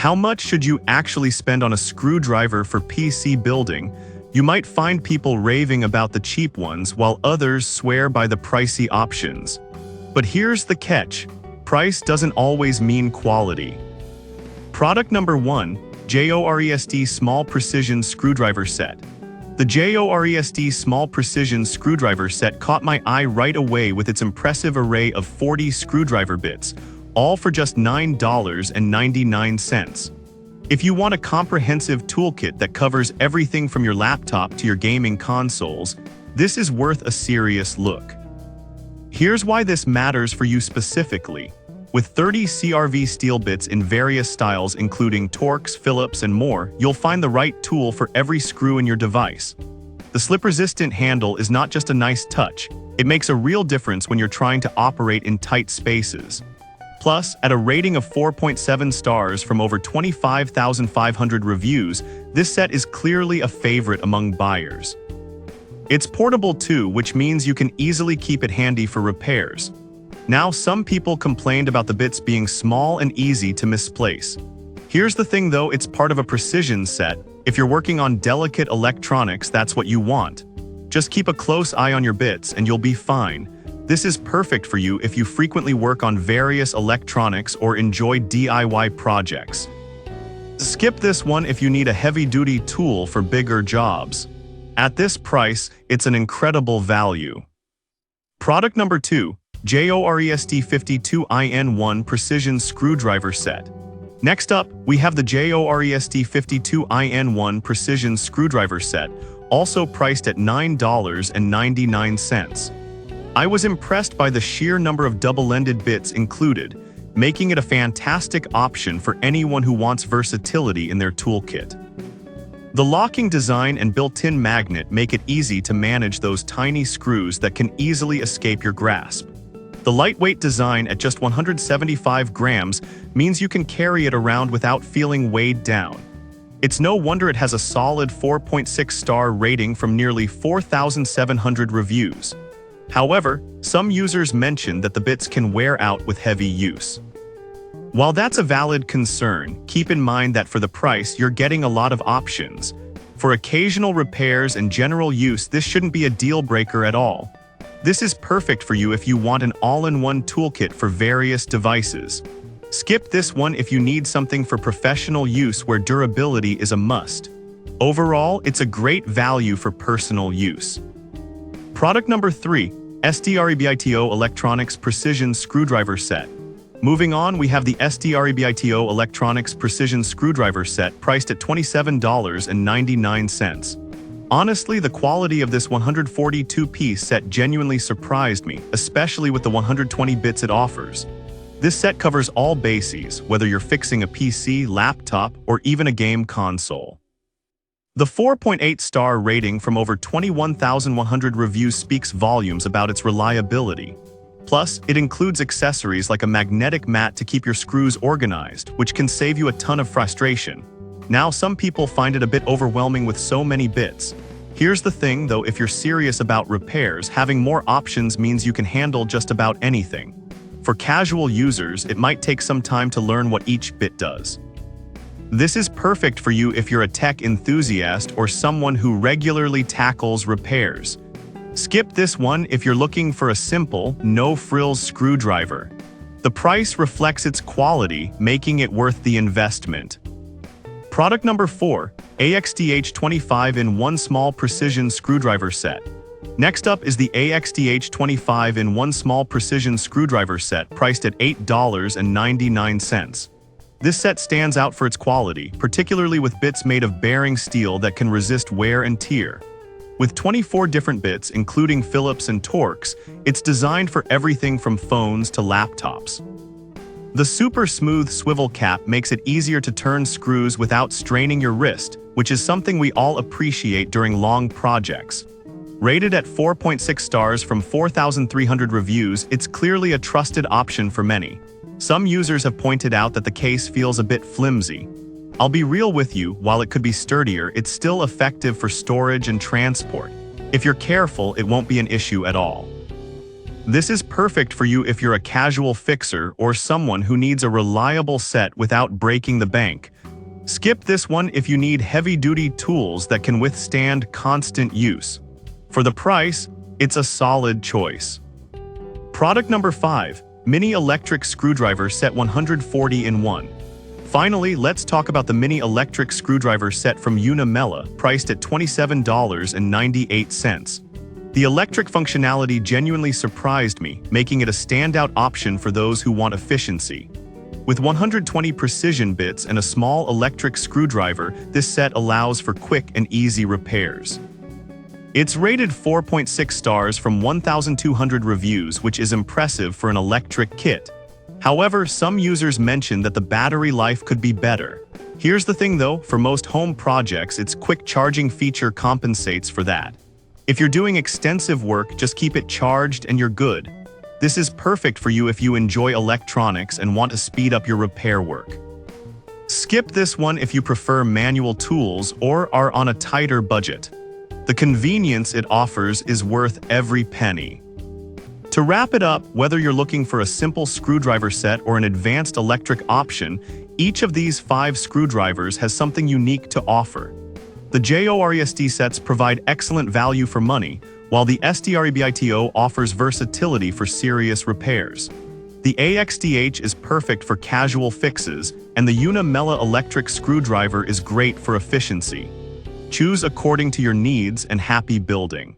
How much should you actually spend on a screwdriver for PC building? You might find people raving about the cheap ones while others swear by the pricey options. But here's the catch. Price doesn't always mean quality. Product number 1, JORESD Small Precision Screwdriver Set. The JORESD Small Precision Screwdriver Set caught my eye right away with its impressive array of 40 screwdriver bits, all for just $9.99. If you want a comprehensive toolkit that covers everything from your laptop to your gaming consoles, this is worth a serious look. Here's why this matters for you specifically. With 30 CRV steel bits in various styles including Torx, Phillips, and more, you'll find the right tool for every screw in your device. The slip-resistant handle is not just a nice touch, it makes a real difference when you're trying to operate in tight spaces. Plus, at a rating of 4.7 stars from over 25,500 reviews, this set is clearly a favorite among buyers. It's portable too, which means you can easily keep it handy for repairs. Now, some people complained about the bits being small and easy to misplace. Here's the thing though, it's part of a precision set. If you're working on delicate electronics, that's what you want. Just keep a close eye on your bits and you'll be fine. This is perfect for you if you frequently work on various electronics or enjoy DIY projects. Skip this one if you need a heavy-duty tool for bigger jobs. At this price, it's an incredible value. Product number 2, JORESD 52IN1 Precision Screwdriver Set. Next up, we have the JORESD 52IN1 Precision Screwdriver Set, also priced at $9.99. I was impressed by the sheer number of double-ended bits included, making it a fantastic option for anyone who wants versatility in their toolkit. The locking design and built-in magnet make it easy to manage those tiny screws that can easily escape your grasp. The lightweight design at just 175 grams means you can carry it around without feeling weighed down. It's no wonder it has a solid 4.6-star rating from nearly 4,700 reviews. However, some users mention that the bits can wear out with heavy use. While that's a valid concern, keep in mind that for the price, you're getting a lot of options. For occasional repairs and general use, this shouldn't be a deal breaker at all. This is perfect for you if you want an all-in-one toolkit for various devices. Skip this one if you need something for professional use where durability is a must. Overall, it's a great value for personal use. Product number 3, SDREBITO Electronics Precision Screwdriver Set. Moving on, we have the SDREBITO Electronics Precision Screwdriver Set priced at $27.99. Honestly, the quality of this 142-piece set genuinely surprised me, especially with the 120 bits it offers. This set covers all bases, whether you're fixing a PC, laptop, or even a game console. The 4.8-star rating from over 21,100 reviews speaks volumes about its reliability. Plus, it includes accessories like a magnetic mat to keep your screws organized, which can save you a ton of frustration. Now, some people find it a bit overwhelming with so many bits. Here's the thing, though, if you're serious about repairs, having more options means you can handle just about anything. For casual users, it might take some time to learn what each bit does. This is perfect for you if you're a tech enthusiast or someone who regularly tackles repairs. Skip this one if you're looking for a simple, no-frills screwdriver. The price reflects its quality, making it worth the investment. Product number 4, AXDH 25-in-1 Small Precision Screwdriver Set. Next up is the AXDH 25-in-1 Small Precision Screwdriver Set priced at $8.99. This set stands out for its quality, particularly with bits made of bearing steel that can resist wear and tear. With 24 different bits, including Phillips and Torx, it's designed for everything from phones to laptops. The super smooth swivel cap makes it easier to turn screws without straining your wrist, which is something we all appreciate during long projects. Rated at 4.6 stars from 4,300 reviews, it's clearly a trusted option for many. Some users have pointed out that the case feels a bit flimsy. I'll be real with you, while it could be sturdier, it's still effective for storage and transport. If you're careful, it won't be an issue at all. This is perfect for you if you're a casual fixer or someone who needs a reliable set without breaking the bank. Skip this one if you need heavy-duty tools that can withstand constant use. For the price, it's a solid choice. Product number 5, Mini Electric Screwdriver Set 140 in 1. Finally, let's talk about the Mini Electric Screwdriver Set from Unimella, priced at $27.98. The electric functionality genuinely surprised me, making it a standout option for those who want efficiency. With 120 precision bits and a small electric screwdriver, this set allows for quick and easy repairs. It's rated 4.6 stars from 1,200 reviews, which is impressive for an electric kit. However, some users mention that the battery life could be better. Here's the thing though, for most home projects, its quick charging feature compensates for that. If you're doing extensive work, just keep it charged and you're good. This is perfect for you if you enjoy electronics and want to speed up your repair work. Skip this one if you prefer manual tools or are on a tighter budget. The convenience it offers is worth every penny. To wrap it up, whether you're looking for a simple screwdriver set or an advanced electric option, each of these 5 screwdrivers has something unique to offer. The JORESD sets provide excellent value for money, while the SDREBITO offers versatility for serious repairs. The AXDH is perfect for casual fixes, and the Unimella electric screwdriver is great for efficiency. Choose according to your needs and happy building.